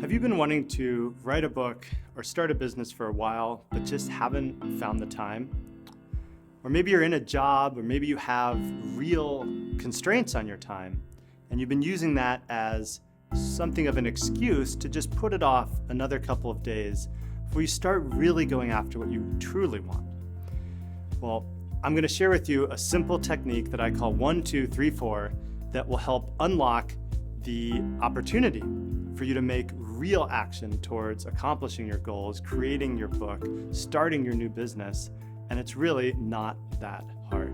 Have you been wanting to write a book or start a business for a while, but just haven't found the time? Or maybe you're in a job, or maybe you have real constraints on your time, and you've been using that as something of an excuse to just put it off another couple of days before you start really going after what you truly want. Well, I'm going to share with you a simple technique that I call 1, 2, 3, 4 that will help unlock the opportunity for you to make real action towards accomplishing your goals, creating your book, starting your new business, and it's really not that hard.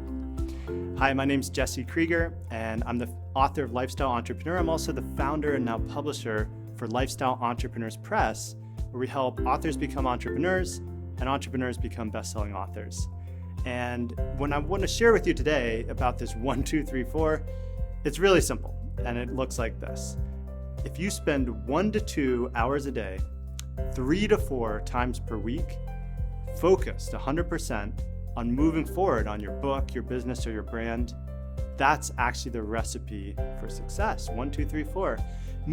Hi, my name's Krieger, and I'm the author of Lifestyle Entrepreneur. I'm also the founder and now publisher for Lifestyle Entrepreneurs Press, where we help authors become entrepreneurs and entrepreneurs become best-selling authors. And what I want to share with you today about this 1, 2, 3, 4, it's really simple, and it looks like this. If you spend 1 to 2 hours a day, 3 to 4 times per week, focused 100% on moving forward on your book, your business, or your brand, that's actually the recipe for success. 1, 2, 3, 4.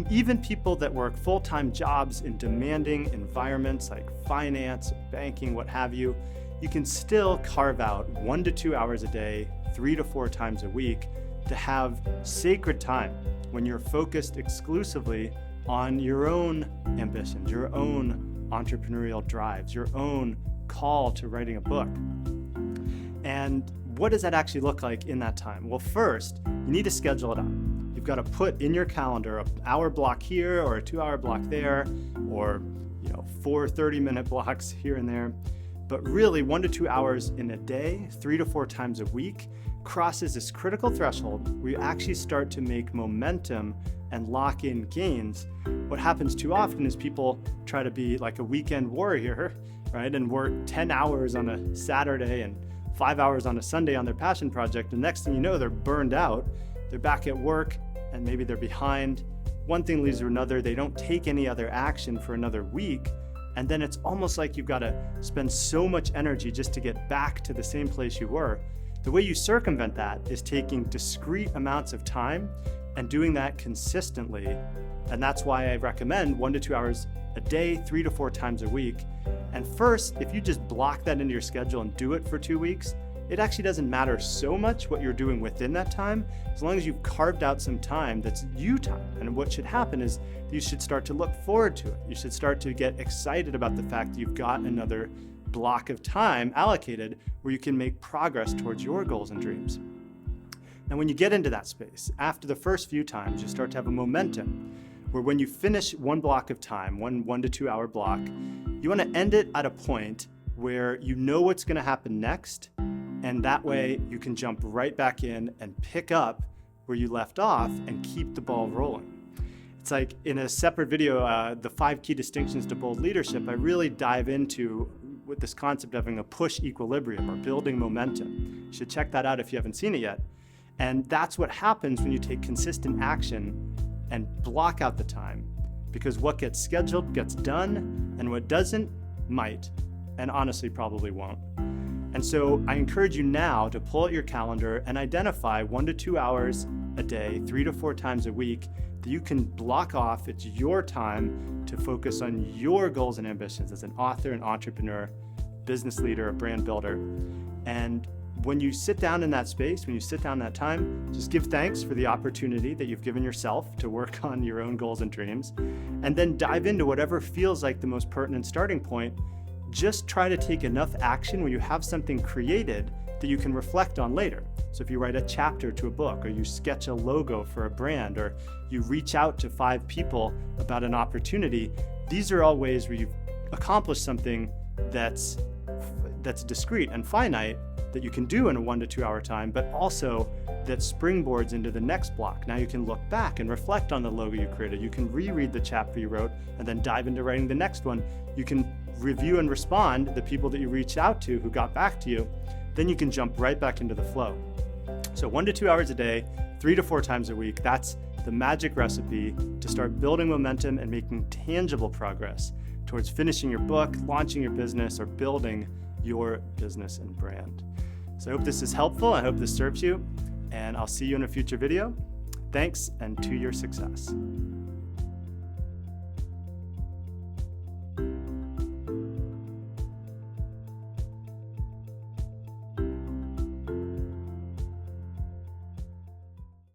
Even people that work full-time jobs in demanding environments like finance, banking, what have you, you can still carve out 1 to 2 hours a day, 3 to 4 times a week to have sacred time when you're focused exclusively on your own ambitions, your own entrepreneurial drives, your own call to writing a book. And what does that actually look like in that time? Well, first, you need to schedule it out. You've got to put in your calendar an hour block here or a 2-hour block there, or 4 30-minute blocks here and there. But really, 1 to 2 hours in a day, 3 to 4 times a week, crosses this critical threshold where you actually start to make momentum and lock in gains. What happens too often is people try to be like a weekend warrior, right? And work 10 hours on a Saturday and 5 hours on a Sunday on their passion project. The next thing you know, they're burned out. They're back at work and maybe they're behind. One thing leads to another. They don't take any other action for another week. And then it's almost like you've got to spend so much energy just to get back to the same place you were. The way you circumvent that is taking discrete amounts of time and doing that consistently. And that's why I recommend 1 to 2 hours a day, 3 to 4 times a week. And first, if you just block that into your schedule and do it for 2 weeks, it actually doesn't matter so much what you're doing within that time, as long as you've carved out some time that's you time. And what should happen is you should start to look forward to it. You should start to get excited about the fact that you've got another block of time allocated where you can make progress towards your goals and dreams. Now, when you get into that space, after the first few times, you start to have a momentum where when you finish one block of time, one to 2 hour block, you want to end it at a point where you know what's going to happen next. And that way you can jump right back in and pick up where you left off and keep the ball rolling. It's like in a separate video, the 5 key distinctions to bold leadership, I really dive into with this concept of having a push equilibrium or building momentum. You should check that out if you haven't seen it yet. And that's what happens when you take consistent action and block out the time, because what gets scheduled gets done, and what doesn't might, and honestly probably won't. And so I encourage you now to pull out your calendar and identify 1 to 2 hours a day, 3 to 4 times a week that you can block off. It's your time to focus on your goals and ambitions as an author, an entrepreneur, business leader, a brand builder. And when you sit down in that space, when you sit down that time, just give thanks for the opportunity that you've given yourself to work on your own goals and dreams, and then dive into whatever feels like the most pertinent starting point. Just try to take enough action when you have something created that you can reflect on later. So if you write a chapter to a book, or you sketch a logo for a brand, or you reach out to 5 people about an opportunity, these are all ways where you've accomplished something that's discrete and finite that you can do in a 1 to 2 hour time, but also that springboards into the next block. Now you can look back and reflect on the logo you created. You can reread the chapter you wrote and then dive into writing the next one. You can review and respond to the people that you reached out to who got back to you. Then you can jump right back into the flow. So 1 to 2 hours a day, 3 to 4 times a week, that's the magic recipe to start building momentum and making tangible progress towards finishing your book, launching your business, or building your business and brand. So I hope this is helpful. I hope this serves you, and I'll see you in a future video. Thanks, and to your success.